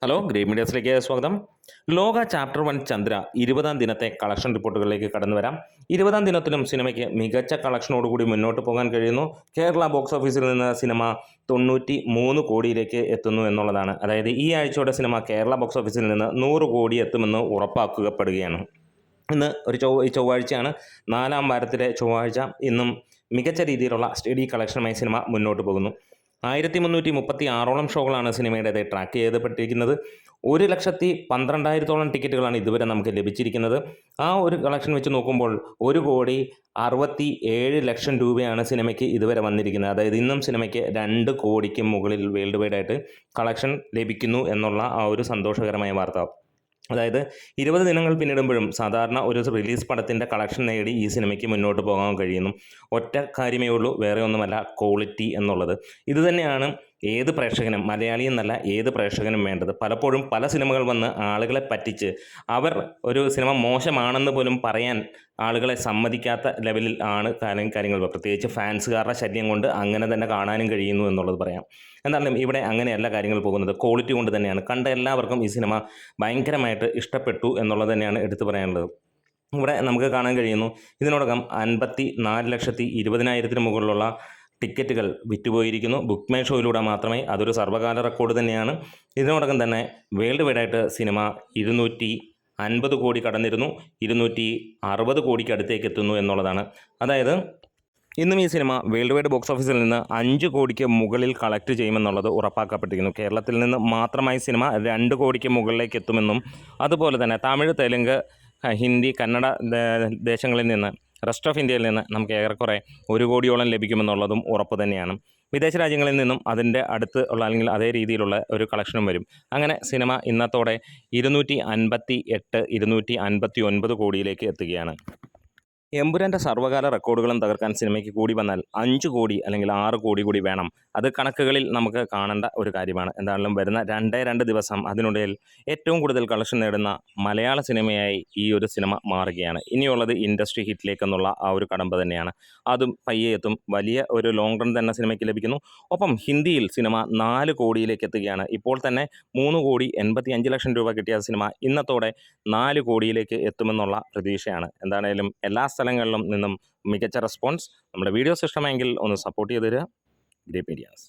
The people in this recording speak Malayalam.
ഹലോ ഗ്രീൻ മീഡിയസിലേക്ക് സ്വാഗതം. ലോക ചാപ്റ്റർ 1 ചന്ദ്ര 20-ാം ദിനത്തെ കളക്ഷൻ റിപ്പോർട്ടുകളിലേക്ക് കടന്നു വരാം. 20-ാം ദിനത്തിലും സിനിമയ്ക്ക് മികച്ച കളക്ഷനോടുകൂടി മുന്നോട്ട് പോകാൻ കഴിയുന്നു. കേരള ബോക്സ് ഓഫീസിൽ നിന്ന് സിനിമ 93 കോടിയിലേക്ക് എത്തുന്നു എന്നുള്ളതാണ്. അതായത് ഈ ആഴ്ചയോടെ സിനിമ കേരള ബോക്സ് ഓഫീസിൽ നിന്ന് 100 കോടി എത്തുമെന്ന് ഉറപ്പാക്കപ്പെടുകയാണ്. ഇന്ന് ചൊവ്വാഴ്ചയാണ്, 4-ാം വാരത്തിലെ ചൊവ്വാഴ്ച. ഇന്നും മികച്ച രീതിയിലുള്ള സ്റ്റഡി കളക്ഷനുമായി സിനിമ മുന്നോട്ട് പോകുന്നു. 1336ഓളം ഷോകളാണ് സിനിമയുടേത് ട്രാക്ക് ചെയ്യപ്പെട്ടിരിക്കുന്നത്. 1,12,000 ടിക്കറ്റുകളാണ് ഇതുവരെ നമുക്ക് ലഭിച്ചിരിക്കുന്നത്. ആ ഒരു കളക്ഷൻ വെച്ച് നോക്കുമ്പോൾ 1,67,00,000 രൂപയാണ് സിനിമയ്ക്ക് ഇതുവരെ വന്നിരിക്കുന്നത്. അതായത് ഇന്നും സിനിമയ്ക്ക് 2 കോടിക്ക് മുകളിൽ വേൾഡ് വൈഡ് ആയിട്ട് കളക്ഷൻ ലഭിക്കുന്നു എന്നുള്ള ആ ഒരു സന്തോഷകരമായ വാർത്ത. അതായത് 20 ദിനങ്ങൾ പിന്നിടുമ്പോഴും സാധാരണ ഒരു റിലീസ് പടത്തിൻ്റെ കളക്ഷൻ നേടി ഈ സിനിമയ്ക്ക് മുന്നോട്ട് പോകാൻ കഴിയുന്നു. ഒറ്റ കാര്യമേ ഉള്ളൂ, വേറെ ഒന്നുമല്ല, ക്വാളിറ്റി എന്നുള്ളത്. ഇതുതന്നെയാണ് ഏത് പ്രേക്ഷകനും, മലയാളി എന്നല്ല ഏത് പ്രേക്ഷകനും വേണ്ടത്. പലപ്പോഴും പല സിനിമകൾ വന്ന് ആളുകളെ പറ്റിച്ച് അവർ ഒരു സിനിമ മോശമാണെന്ന് പോലും പറയാൻ ആളുകളെ സമ്മതിക്കാത്ത ലെവലിൽ ആണ് കാര്യങ്ങൾ. പ്രത്യേകിച്ച് ഫാൻസുകാരുടെ ശല്യം കൊണ്ട് അങ്ങനെ തന്നെ കാണാനും കഴിയുന്നു എന്നുള്ളത് പറയാം. എന്തായാലും ഇവിടെ അങ്ങനെയല്ല കാര്യങ്ങൾ പോകുന്നത്. ക്വാളിറ്റി കൊണ്ട് തന്നെയാണ്. കണ്ട എല്ലാവർക്കും ഈ സിനിമ ഭയങ്കരമായിട്ട് ഇഷ്ടപ്പെട്ടു എന്നുള്ളത് തന്നെയാണ് എടുത്തു പറയാനുള്ളത്. ഇവിടെ നമുക്ക് കാണാൻ കഴിയുന്നു, ഇതിനോടകം 54,20,000 മുകളിലുള്ള ടിക്കറ്റുകൾ വിറ്റുപോയിരിക്കുന്നു. ബുക്ക് മൈ ഷോയിലൂടെ മാത്രമേ. അതൊരു സർവ്വകാല റെക്കോർഡ് തന്നെയാണ്. ഇതിനോടകം തന്നെ വേൾഡ് വൈഡായിട്ട് സിനിമ 250 കോടി കടന്നിരുന്നു. 260 കോടിക്ക് അടുത്തേക്ക് എത്തുന്നു എന്നുള്ളതാണ്. അതായത് ഇന്നും ഈ സിനിമ വേൾഡ് വൈഡ് ബോക്സ് ഓഫീസിൽ നിന്ന് 5 കോടിക്ക് മുകളിൽ കളക്ട് ചെയ്യുമെന്നുള്ളത് ഉറപ്പാക്കപ്പെട്ടിരിക്കുന്നു. കേരളത്തിൽ നിന്ന് മാത്രമായി സിനിമ 2 കോടിക്ക് മുകളിലേക്ക് എത്തുമെന്നും, അതുപോലെ തന്നെ തമിഴ്, തെലുങ്ക്, ഹിന്ദി, കന്നഡ ദേശങ്ങളിൽ നിന്ന്, റെസ്റ്റ് ഓഫ് ഇന്ത്യയിൽ നിന്ന് നമുക്ക് ഏറെക്കുറെ 1 കോടിയോളം ലഭിക്കുമെന്നുള്ളതും ഉറപ്പ് തന്നെയാണ്. വിദേശ രാജ്യങ്ങളിൽ നിന്നും അതിൻ്റെ അടുത്ത് ഉള്ള അല്ലെങ്കിൽ അതേ രീതിയിലുള്ള ഒരു കളക്ഷനും വരും. അങ്ങനെ സിനിമ ഇന്നത്തോടെ 258, 259 കോടിയിലേക്ക് എത്തുകയാണ്. എമ്പുരാൻ്റെ സർവ്വകാല റെക്കോർഡുകളും തകർക്കാൻ സിനിമയ്ക്ക് കൂടി വന്നാൽ 5 കോടി അല്ലെങ്കിൽ 6 കോടി കൂടി വേണം. അത് കണക്കുകളിൽ നമുക്ക് കാണേണ്ട ഒരു കാര്യമാണ്. എന്തായാലും വരുന്ന 2 ദിവസം അതിനിടയിൽ ഏറ്റവും കൂടുതൽ കളക്ഷൻ നേടുന്ന മലയാള സിനിമയായി ഈ ഒരു സിനിമ മാറുകയാണ്. ഇനിയുള്ളത് ഇൻഡസ്ട്രി ഹിറ്റിലേക്കെന്നുള്ള ആ ഒരു കടമ്പ തന്നെയാണ്. അതും പയ്യെ എത്തും. വലിയ ഒരു ലോങ് റൺ തന്നെ സിനിമയ്ക്ക് ലഭിക്കുന്നു. ഒപ്പം ഹിന്ദിയിൽ സിനിമ 4 കോടിയിലേക്ക് എത്തുകയാണ്. ഇപ്പോൾ തന്നെ 3,85,00,000 രൂപ കിട്ടിയ സിനിമ ഇന്നത്തോടെ 4 കോടിയിലേക്ക് എത്തുമെന്നുള്ള പ്രതീക്ഷയാണ്. എന്താണേലും എല്ലാ സ്ഥലങ്ങളിലും നിന്നും മികച്ച റെസ്പോൺസ്. നമ്മുടെ വീഡിയോസ് ഇഷ്ടമെങ്കിൽ ഒന്ന് സപ്പോർട്ട് ചെയ്ത് തരിക. Green medias.